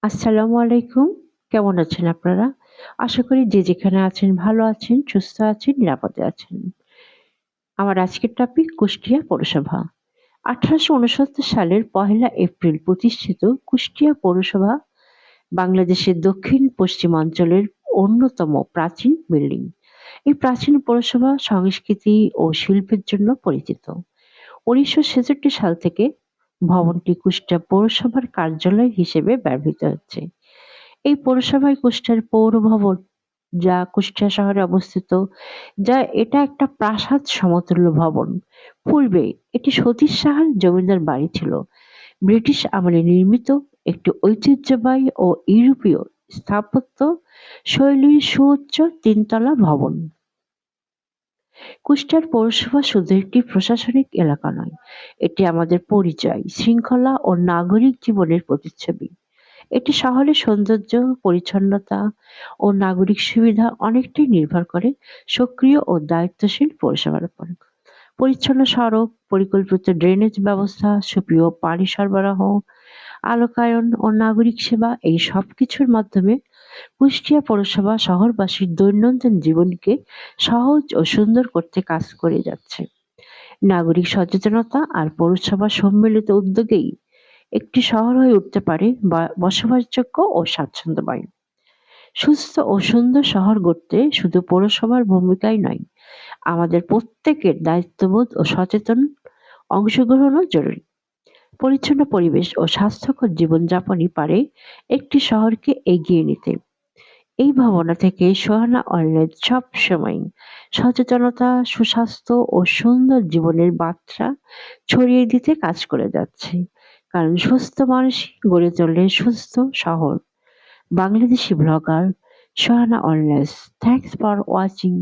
আসসালামু আলাইকুম। কেমন আছেন আপনারা? আশা করি যে যেখানে আছেন ভালো আছেন, সুস্থ আছেন, নিরাপদে আছেন। আমার আজকের টপিক কুষ্টিয়া পৌরসভা। ১৮৬৯ সালের ১লা এপ্রিল প্রতিষ্ঠিত কুষ্টিয়া পৌরসভা বাংলাদেশের দক্ষিণ-পশ্চিমাঞ্চলের অন্যতম প্রাচীন বিল্ডিং। এই প্রাচীন পৌরসভা সংস্কৃতি ও শিল্পের জন্য পরিচিত। ১৯৬৬ সাল থেকে ভবনটি কুষ্টিয়া পৌরসভার কার্যালয় হিসেবে ব্যবহৃত হচ্ছে। এই পৌরসভায় কুষ্টিয়ার পৌর ভবন, যা কুষ্টিয়া শহরে অবস্থিত, এটা একটা প্রাসাদ সমতুল্য ভবন। পূর্বে এটি সতীশ সাহার জমিদার বাড়ি ছিল। ব্রিটিশ আমলে নির্মিত একটি ঐতিহ্যবাহী ও ইউরোপীয় স্থাপত্য শৈলীর সুউচ্চ তিনতলা ভবন। কুষ্টিয়ার পৌরসভা শুধু একটি প্রশাসনিক এলাকা নয়, এটি আমাদের পরিচয়, শৃঙ্খলা ও নাগরিক জীবনের প্রতিচ্ছবি। এটি শহরের সৌন্দর্য, পরিচ্ছন্নতা ও নাগরিক সুবিধা অনেকটাই নির্ভর করে সক্রিয় ও দায়িত্বশীল পৌরসভার উপর। পরিচ্ছন্ন সড়ক, পরিকল্পিত ড্রেনেজ ব্যবস্থা, সুপেয় পানি সরবরাহ, আলোকায়ন ও নাগরিক সেবা, এই সবকিছুর মাধ্যমে কুষ্টিয়া পৌরসভা শহরবাসীর দৈনন্দিন জীবনকে সহজ ও সুন্দর করতে কাজ করে যাচ্ছে। নাগরিক সচেতনতা আর পৌরসভার সম্মিলিত উদ্যোগেই একটি শহর হয়ে উঠতে পারে বসবাসযোগ্য ও স্বাচ্ছন্দ্যময়। সুস্থ ও সুন্দর শহর গড়তে শুধু পৌরসভার ভূমিকাই নয়, আমাদের প্রত্যেকের দায়িত্ববোধ ও সচেতন অংশগ্রহণও জরুরি। পরিচ্ছন্ন পরিবেশ ও স্বাস্থ্যকর জীবনযাপনই পারে একটি শহরকে এগিয়ে নিতে। এই ভাবনা থেকে সোহানা অনলাইন সবসময় সচেতনতা, সুস্বাস্থ্য ও সুন্দর জীবনের বার্তা ছড়িয়ে দিতে কাজ করে যাচ্ছে। কারণ সুস্থ মানুষই গড়ে তোলে সুস্থ শহর। Bangladeshi blogger Sohana online. Thanks for watching.